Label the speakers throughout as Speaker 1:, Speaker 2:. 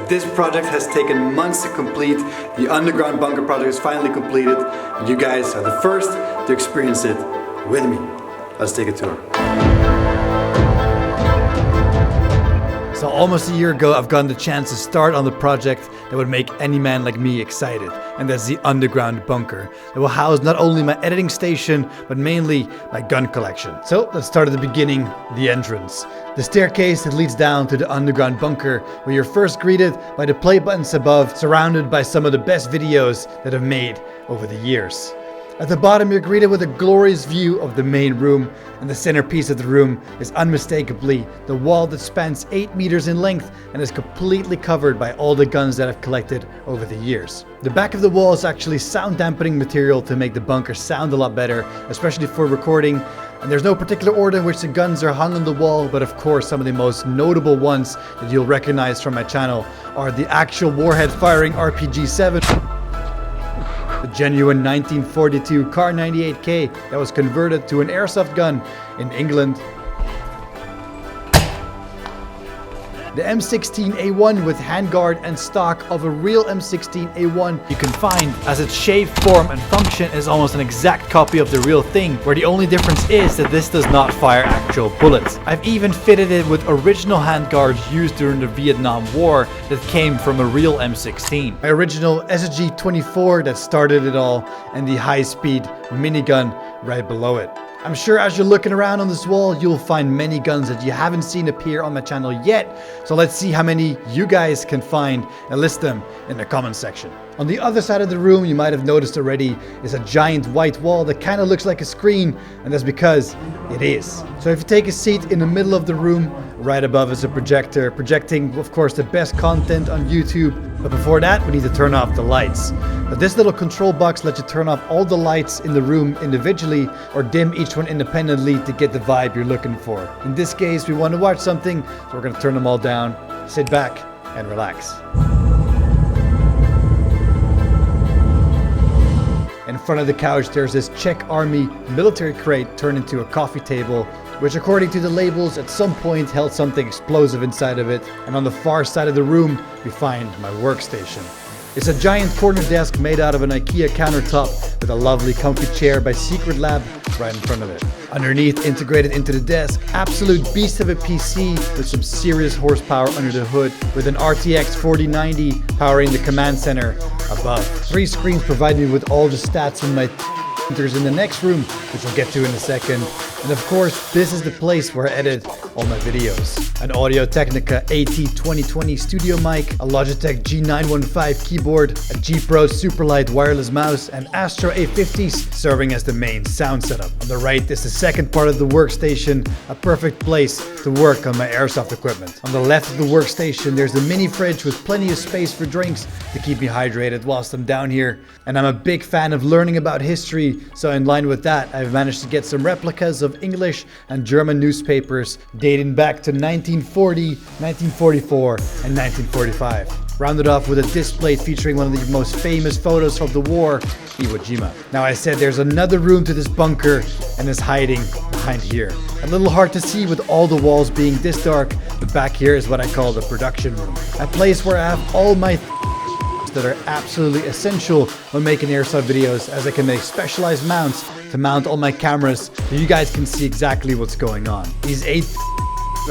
Speaker 1: this project has taken months to complete. The underground bunker project is finally completed, and you guys are the first to experience it with me. Let's take a tour. So almost a year ago, I've gotten the chance to start on the project that would make any man like me excited. And that's the underground bunker that will house not only my editing station, but mainly my gun collection. So let's start at the beginning, the entrance. The staircase that leads down to the underground bunker, where you're first greeted by the play buttons above, surrounded by some of the best videos that I've made over the years. At the bottom, you're greeted with a glorious view of the main room, and the centerpiece of the room is unmistakably the wall that spans 8 meters in length and is completely covered by all the guns that I've collected over the years. The back of the wall is actually sound dampening material to make the bunker sound a lot better, especially for recording. And there's no particular order in which the guns are hung on the wall, but of course some of the most notable ones that you'll recognize from my channel are the actual warhead firing RPG-7. The genuine 1942 Car 98K that was converted to an airsoft gun in England. The M16A1 with handguard and stock of a real M16A1 you can find, as its shape, form and function is almost an exact copy of the real thing, where the only difference is that this does not fire actual bullets. I've even fitted it with original handguards used during the Vietnam War that came from a real M16. My original SSG-24 that started it all, and the high-speed minigun right below it. I'm sure as you're looking around on this wall, you'll find many guns that you haven't seen appear on my channel yet. So let's see how many you guys can find and list them in the comment section. On the other side of the room, you might have noticed already, is a giant white wall that kind of looks like a screen, and that's because it is. So if you take a seat in the middle of the room, right above is a projector, projecting of course the best content on YouTube. But before that, we need to turn off the lights. Now, this little control box lets you turn off all the lights in the room individually or dim each one independently to get the vibe you're looking for. In this case, we want to watch something, so we're going to turn them all down, sit back and relax. In front of the couch, there's this Czech army military crate turned into a coffee table, which according to the labels at some point held something explosive inside of it. And on the far side of the room, we find my workstation. It's a giant corner desk made out of an IKEA countertop with a lovely comfy chair by Secret Lab right in front of it. Underneath, integrated into the desk, absolute beast of a PC with some serious horsepower under the hood, with an RTX 4090 powering the command center above. 3 screens provide me with all the stats on my printers in the next room, which we'll get to in a second. And of course, this is the place where I edit all my videos. An Audio-Technica AT2020 studio mic, a Logitech G915 keyboard, a G Pro Superlight wireless mouse, and Astro A50s serving as the main sound setup. On the right is the second part of the workstation, a perfect place to work on my airsoft equipment. On the left of the workstation, there's the mini fridge with plenty of space for drinks to keep me hydrated whilst I'm down here. And I'm a big fan of learning about history, so in line with that, I've managed to get some replicas of English and German newspapers dating back to 1940, 1944, and 1945. Rounded off with a display featuring one of the most famous photos from the war, Iwo Jima. Now I said there's another room to this bunker, and it's hiding behind here. A little hard to see with all the walls being this dark, but back here is what I call the production room. A place where I have all my that are absolutely essential when making airsoft videos, as I can make specialized mounts to mount all my cameras so you guys can see exactly what's going on. These 8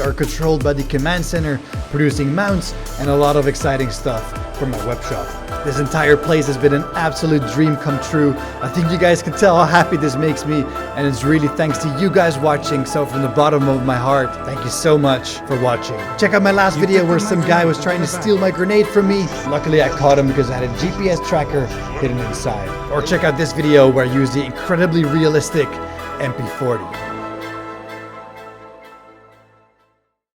Speaker 1: are controlled by the command center, producing mounts and a lot of exciting stuff from my web shop. This entire place has been an absolute dream come true. I think you guys can tell how happy this makes me, and it's really thanks to you guys watching. So from the bottom of my heart, thank you so much for watching. Check out my last video where some guy was trying to steal my grenade from me. Luckily I caught him because I had a GPS tracker hidden inside. Or check out this video where I use the incredibly realistic MP40.